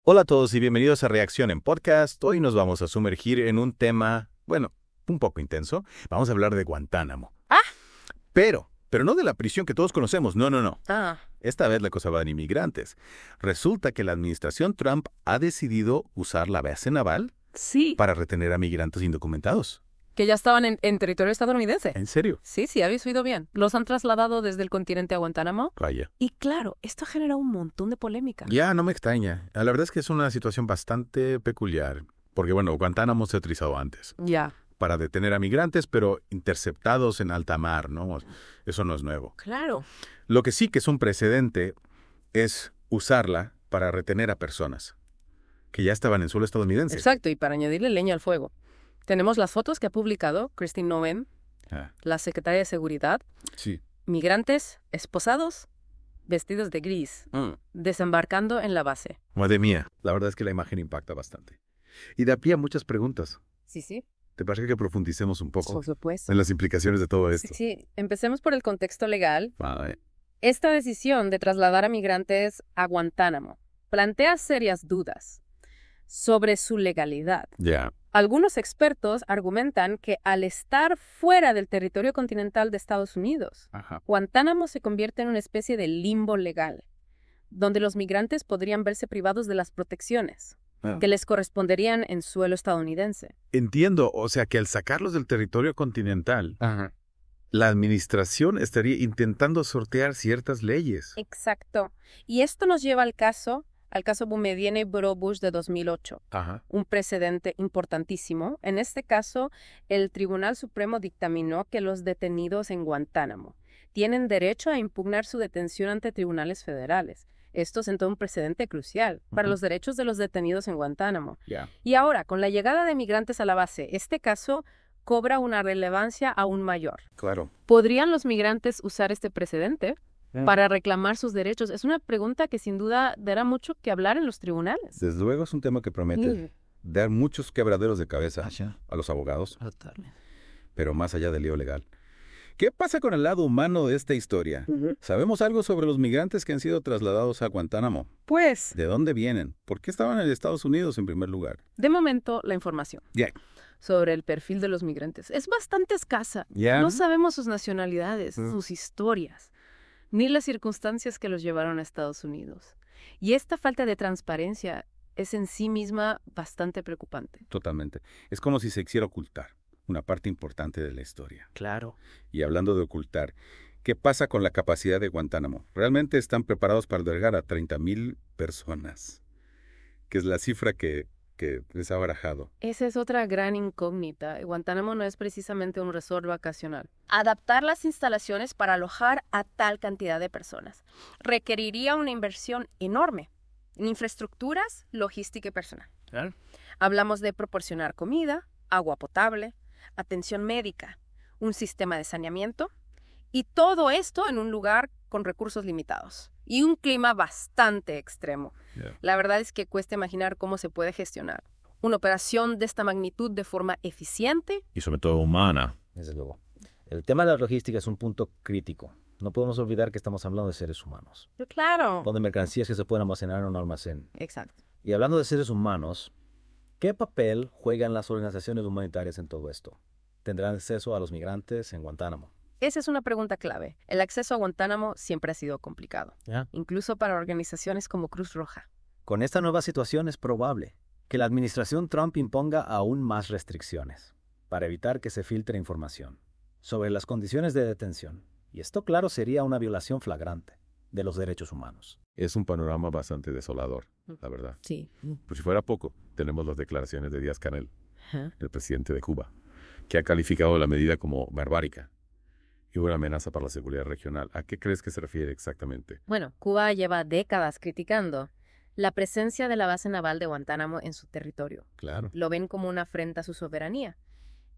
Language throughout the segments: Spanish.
Hola a todos y bienvenidos a Reacción en Podcast. Hoy nos vamos a sumergir en un tema, bueno, un poco intenso. Vamos a hablar de Guantánamo. Ah. Pero no de la prisión que todos conocemos, no. Ah, Esta vez la cosa va de inmigrantes. Resulta que la administración Trump ha decidido usar la base naval sí, para retener a migrantes indocumentados. que ya estaban en territorio estadounidense. ¿En serio? Sí, habéis oído bien. Los han trasladado desde el continente a Guantánamo. Vaya. Y claro, esto genera un montón de polémica. Ya, no me extraña. La verdad es que es una situación bastante peculiar. Porque, bueno, Guantánamo se ha utilizado antes Ya, para detener a migrantes, pero interceptados en alta mar, ¿no? Eso no es nuevo. claro. Lo que sí que es un precedente es usarla para retener a personas que ya estaban en suelo estadounidense. Exacto, y para añadirle leña al fuego. Tenemos las fotos que ha publicado Christine Noem, Ah, la secretaria de Seguridad. sí. Migrantes esposados, vestidos de gris, desembarcando en la base. Madre mía, la verdad es que la imagen impacta bastante. Y da pie a muchas preguntas. Sí. ¿Te parece que profundicemos un poco Por supuesto. en las implicaciones de todo esto? Sí, empecemos por el contexto legal. Vale. Esta decisión de trasladar a migrantes a Guantánamo plantea serias dudas sobre su legalidad. Ya. Algunos expertos argumentan que al estar fuera del territorio continental de Estados Unidos, Ajá. Guantánamo se convierte en una especie de limbo legal, donde los migrantes podrían verse privados de las protecciones que les corresponderían en suelo estadounidense. Entiendo, o sea que al sacarlos del territorio continental, la administración estaría intentando sortear ciertas leyes. Exacto. Y esto nos lleva al caso Boumediene-Borobush de 2008. Ajá. Un precedente importantísimo. En este caso, el Tribunal Supremo dictaminó que los detenidos en Guantánamo tienen derecho a impugnar su detención ante tribunales federales. Esto sentó un precedente crucial para los derechos de los detenidos en Guantánamo. Ya. Y ahora, con la llegada de migrantes a la base, este caso cobra una relevancia aún mayor. Claro. ¿Podrían los migrantes usar este precedente para reclamar sus derechos? Es una pregunta que sin duda dará mucho que hablar en los tribunales. Desde luego es un tema que promete dar muchos quebraderos de cabeza a los abogados, pero más allá del lío legal. ¿Qué pasa con el lado humano de esta historia? ¿Sabemos algo sobre los migrantes que han sido trasladados a Guantánamo? Pues, ¿De dónde vienen? ¿Por qué estaban en Estados Unidos en primer lugar? de momento, la información Ya. sobre el perfil de los migrantes es bastante escasa. Ya. No sabemos sus nacionalidades, sus historias, ni las circunstancias que los llevaron a Estados Unidos. Y esta falta de transparencia es en sí misma bastante preocupante. Totalmente. Es como si se quisiera ocultar una parte importante de la historia. Claro. Y hablando de ocultar, ¿qué pasa con la capacidad de Guantánamo? ¿Realmente están preparados para albergar a 30,000 personas? Que es la cifra que les ha barajado. Esa es otra gran incógnita. Guantánamo no es precisamente un resort vacacional. Adaptar las instalaciones para alojar a tal cantidad de personas requeriría una inversión enorme en infraestructuras, logística y personal. Claro. Hablamos de proporcionar comida, agua potable, atención médica, un sistema de saneamiento y todo esto en un lugar con recursos limitados y un clima bastante extremo. La verdad es que cuesta imaginar cómo se puede gestionar una operación de esta magnitud de forma eficiente. Y sobre todo humana. Desde luego. El tema de la logística es un punto crítico. No podemos olvidar que estamos hablando de seres humanos, Claro. donde mercancías que se pueden almacenar en un almacén. Exacto. Y hablando de seres humanos, ¿qué papel juegan las organizaciones humanitarias en todo esto? ¿Tendrán acceso a los migrantes en Guantánamo? Esa es una pregunta clave. El acceso a Guantánamo siempre ha sido complicado, incluso para organizaciones como Cruz Roja. Con esta nueva situación es probable que la administración Trump imponga aún más restricciones para evitar que se filtre información sobre las condiciones de detención. Y esto, claro, sería una violación flagrante de los derechos humanos. Es un panorama bastante desolador, la verdad. Sí. Por si fuera poco, tenemos las declaraciones de Díaz-Canel, el presidente de Cuba, que ha calificado la medida como barbárica y una amenaza para la seguridad regional. ¿A qué crees que se refiere exactamente? Bueno, Cuba lleva décadas criticando la presencia de la base naval de Guantánamo en su territorio. Claro. Lo ven como una afrenta a su soberanía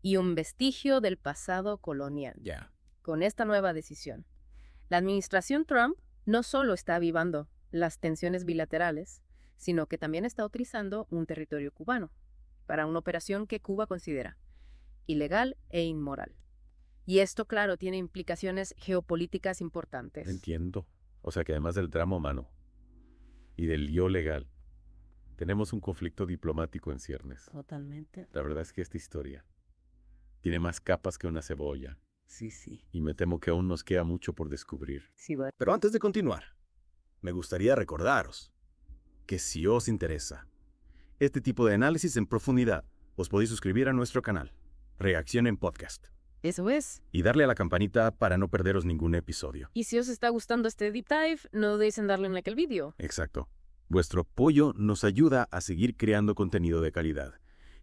y un vestigio del pasado colonial. Ya. Con esta nueva decisión, la administración Trump no solo está avivando las tensiones bilaterales, sino que también está utilizando un territorio cubano para una operación que Cuba considera ilegal e inmoral. Y esto, claro, tiene implicaciones geopolíticas importantes. Entiendo. O sea que además del drama humano y del lío legal, Tenemos un conflicto diplomático en ciernes. Totalmente. La verdad es que esta historia tiene más capas que una cebolla. Sí, sí. Y me temo que aún nos queda mucho por descubrir. Sí, va. Pero antes de continuar, me gustaría recordaros que si os interesa este tipo de análisis en profundidad, os podéis suscribir a nuestro canal, Reacción en Podcast, Eso es. y darle a la campanita para no perderos ningún episodio. Y si os está gustando este deep dive, no dudéis en darle un like al vídeo. Exacto. Vuestro apoyo nos ayuda a seguir creando contenido de calidad.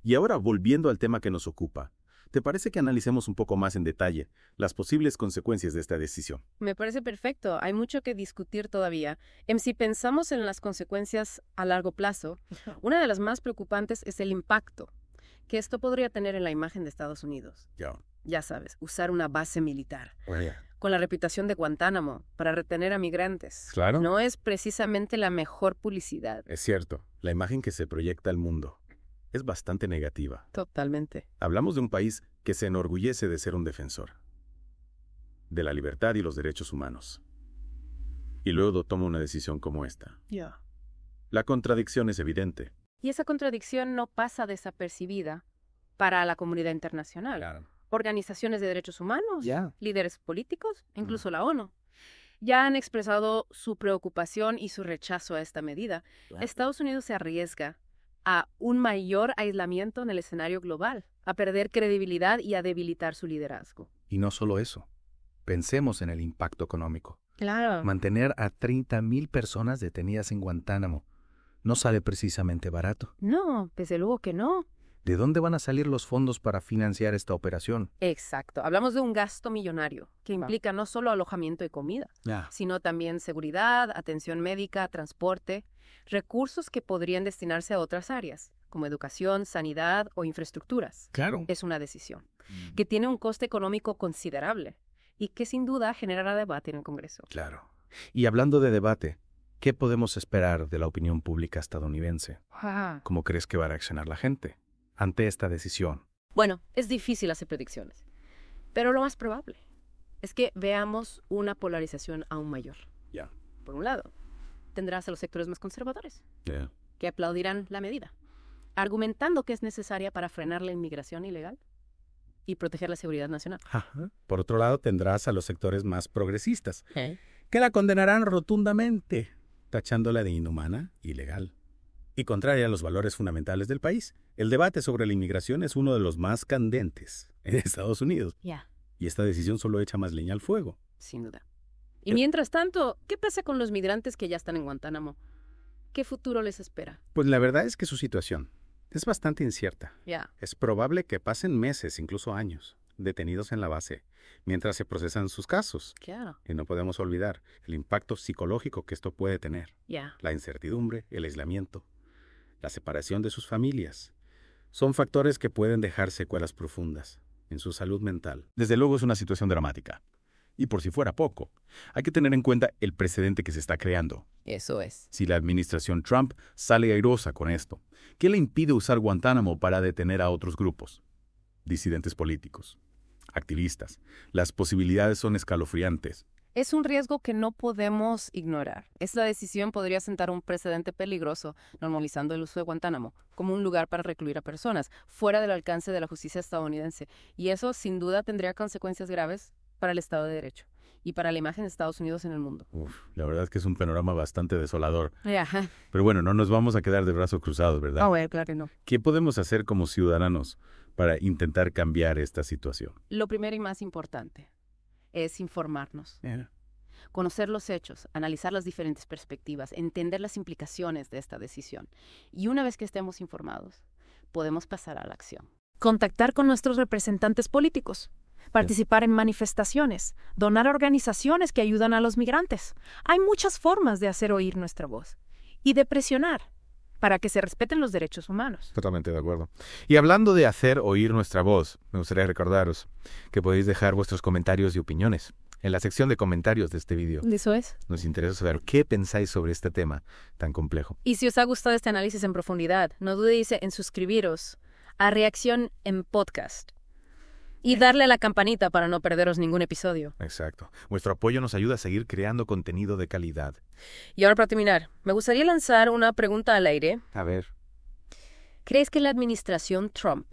Y ahora, volviendo al tema que nos ocupa, ¿te parece que analicemos un poco más en detalle las posibles consecuencias de esta decisión? Me parece perfecto. Hay mucho que discutir todavía. Si pensamos en las consecuencias a largo plazo, una de las más preocupantes es el impacto que esto podría tener en la imagen de Estados Unidos. Ya sabes, usar una base militar con la reputación de Guantánamo para retener a migrantes. Claro. No es precisamente la mejor publicidad. Es cierto, la imagen que se proyecta al mundo es bastante negativa. Totalmente. Hablamos de un país que se enorgullece de ser un defensor de la libertad y los derechos humanos. Y luego toma una decisión como esta. La contradicción es evidente. Y esa contradicción no pasa desapercibida para la comunidad internacional. Organizaciones de derechos humanos, líderes políticos, incluso la ONU, ya han expresado su preocupación y su rechazo a esta medida. Estados Unidos se arriesga a un mayor aislamiento en el escenario global, a perder credibilidad y a debilitar su liderazgo. Y no solo eso. Pensemos en el impacto económico. Claro. Mantener a 30,000 personas detenidas en Guantánamo no sale precisamente barato. No, desde luego que no. ¿De dónde van a salir los fondos para financiar esta operación? Exacto. Hablamos de un gasto millonario que implica no solo alojamiento y comida, sino también seguridad, atención médica, transporte, recursos que podrían destinarse a otras áreas, como educación, sanidad o infraestructuras. Claro. Es una decisión que tiene un coste económico considerable y que sin duda generará debate en el Congreso. Claro. Y hablando de debate, ¿qué podemos esperar de la opinión pública estadounidense? ¿Cómo crees que va a reaccionar la gente ante esta decisión? Bueno, es difícil hacer predicciones, pero lo más probable es que veamos una polarización aún mayor. Por un lado, tendrás a los sectores más conservadores, que aplaudirán la medida, argumentando que es necesaria para frenar la inmigración ilegal y proteger la seguridad nacional. Por otro lado, tendrás a los sectores más progresistas, que la condenarán rotundamente, tachándola de inhumana, ilegal y contraria a los valores fundamentales del país. El debate sobre la inmigración es uno de los más candentes en Estados Unidos. Y esta decisión solo echa más leña al fuego. Sin duda. Y mientras tanto, ¿qué pasa con los migrantes que ya están en Guantánamo? ¿Qué futuro les espera? Pues la verdad es que su situación es bastante incierta. Es probable que pasen meses, incluso años, detenidos en la base, mientras se procesan sus casos. Y no podemos olvidar el impacto psicológico que esto puede tener. La incertidumbre, el aislamiento, la separación de sus familias. Son factores que pueden dejar secuelas profundas en su salud mental. Desde luego es una situación dramática. Y por si fuera poco, hay que tener en cuenta el precedente que se está creando. Eso es. Si la administración Trump sale airosa con esto, ¿qué le impide usar Guantánamo para detener a otros grupos? Disidentes políticos, activistas. Las posibilidades son escalofriantes. Es un riesgo que no podemos ignorar. Esta decisión podría sentar un precedente peligroso, normalizando el uso de Guantánamo como un lugar para recluir a personas, fuera del alcance de la justicia estadounidense. Y eso, sin duda, tendría consecuencias graves para el Estado de Derecho y para la imagen de Estados Unidos en el mundo. La verdad es que es un panorama bastante desolador. Pero bueno, no nos vamos a quedar de brazos cruzados, ¿verdad? Claro que no. ¿Qué podemos hacer como ciudadanos para intentar cambiar esta situación? Lo primero y más importante es informarnos. Conocer los hechos, analizar las diferentes perspectivas, entender las implicaciones de esta decisión. Y una vez que estemos informados, podemos pasar a la acción. Contactar con nuestros representantes políticos, participar en manifestaciones, donar a organizaciones que ayudan a los migrantes. Hay muchas formas de hacer oír nuestra voz y de presionar para que se respeten los derechos humanos. Totalmente de acuerdo. Y hablando de hacer oír nuestra voz, me gustaría recordaros que podéis dejar vuestros comentarios y opiniones en la sección de comentarios de este video. Eso es. Nos interesa saber qué pensáis sobre este tema tan complejo. Y si os ha gustado este análisis en profundidad, no dudéis en suscribiros a Reacción en Podcast. Y darle a la campanita para no perderos ningún episodio. Exacto. Vuestro apoyo nos ayuda a seguir creando contenido de calidad. Y ahora para terminar, me gustaría lanzar una pregunta al aire. A ver. ¿Crees que la administración Trump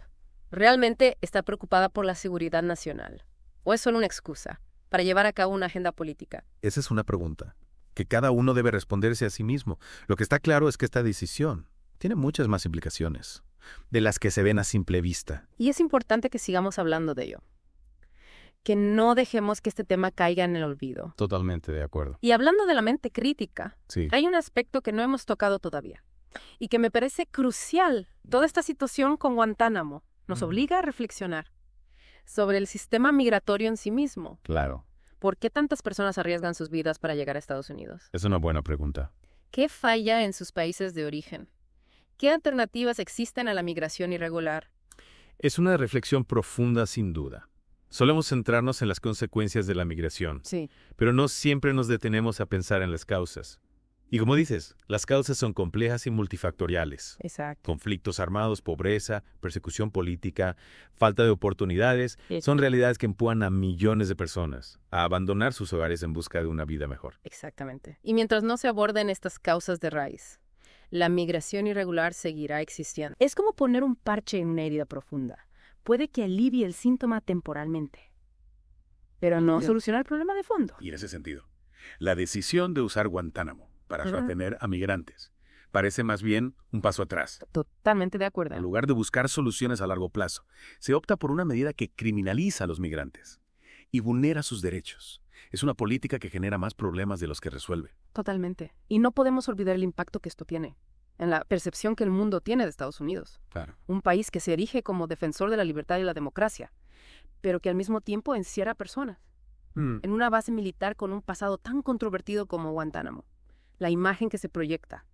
realmente está preocupada por la seguridad nacional? ¿O es solo una excusa para llevar a cabo una agenda política? Esa es una pregunta que cada uno debe responderse a sí mismo. Lo que está claro es que esta decisión tiene muchas más implicaciones de las que se ven a simple vista. Y es importante que sigamos hablando de ello. Que no dejemos que este tema caiga en el olvido. Totalmente de acuerdo. Y hablando de la mente crítica, Sí. hay un aspecto que no hemos tocado todavía y que me parece crucial. Toda esta situación con Guantánamo nos obliga a reflexionar sobre el sistema migratorio en sí mismo. Claro. ¿Por qué tantas personas arriesgan sus vidas para llegar a Estados Unidos? Es una buena pregunta. ¿Qué falla en sus países de origen? ¿Qué alternativas existen a la migración irregular? Es una reflexión profunda sin duda. Solemos centrarnos en las consecuencias de la migración, Sí. pero no siempre nos detenemos a pensar en las causas. Y como dices, las causas son complejas y multifactoriales. Exacto. Conflictos armados, pobreza, persecución política, falta de oportunidades, son realidades que empujan a millones de personas a abandonar sus hogares en busca de una vida mejor. Exactamente. Y mientras no se aborden estas causas de raíz, la migración irregular seguirá existiendo. Es como poner un parche en una herida profunda. Puede que alivie el síntoma temporalmente, pero no soluciona el problema de fondo. Y en ese sentido, la decisión de usar Guantánamo para retener a migrantes parece más bien un paso atrás. Totalmente de acuerdo. En lugar de buscar soluciones a largo plazo, se opta por una medida que criminaliza a los migrantes y vulnera sus derechos. Es una política que genera más problemas de los que resuelve. Totalmente. Y no podemos olvidar el impacto que esto tiene en la percepción que el mundo tiene de Estados Unidos. Claro. Un país que se erige como defensor de la libertad y la democracia, pero que al mismo tiempo encierra personas en una base militar con un pasado tan controvertido como Guantánamo. La imagen que se proyecta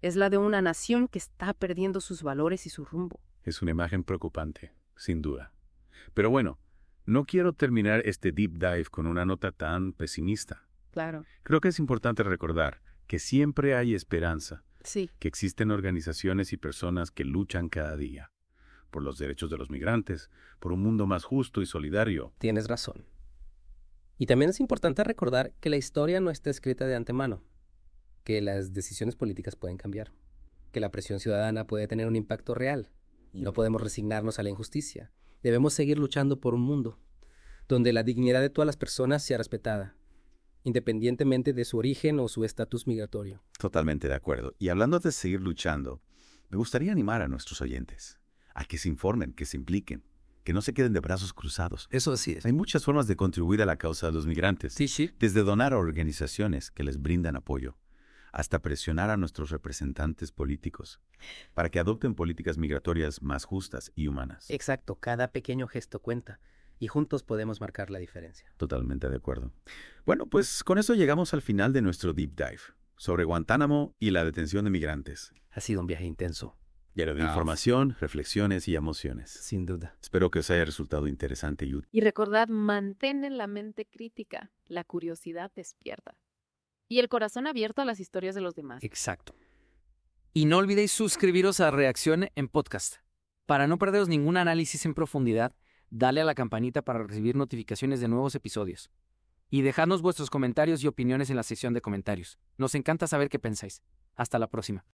es la de una nación que está perdiendo sus valores y su rumbo. Es una imagen preocupante, sin duda. Pero bueno, no quiero terminar este deep dive con una nota tan pesimista. Claro. Creo que es importante recordar que siempre hay esperanza, Sí. que existen organizaciones y personas que luchan cada día por los derechos de los migrantes, por un mundo más justo y solidario. Tienes razón. Y también es importante recordar que la historia no está escrita de antemano, que las decisiones políticas pueden cambiar, que la presión ciudadana puede tener un impacto real. No podemos resignarnos a la injusticia. Debemos seguir luchando por un mundo donde la dignidad de todas las personas sea respetada, independientemente de su origen o su estatus migratorio. Totalmente de acuerdo. Y hablando de seguir luchando, me gustaría animar a nuestros oyentes a que se informen, que se impliquen, que no se queden de brazos cruzados. Eso sí es. Hay muchas formas de contribuir a la causa de los migrantes. Sí. Desde donar a organizaciones que les brindan apoyo, hasta presionar a nuestros representantes políticos para que adopten políticas migratorias más justas y humanas. Exacto, cada pequeño gesto cuenta y juntos podemos marcar la diferencia. Totalmente de acuerdo. Bueno, pues con eso llegamos al final de nuestro Deep Dive sobre Guantánamo y la detención de migrantes. Ha sido un viaje intenso. Lleno de información, reflexiones y emociones. Sin duda. Espero que os haya resultado interesante y útil. Y recordad, mantén la mente crítica, la curiosidad despierta y el corazón abierto a las historias de los demás. Exacto. Y no olvidéis suscribiros a Reacción en Podcast. Para no perderos ningún análisis en profundidad, dale a la campanita para recibir notificaciones de nuevos episodios. Y dejadnos vuestros comentarios y opiniones en la sección de comentarios. Nos encanta saber qué pensáis. Hasta la próxima.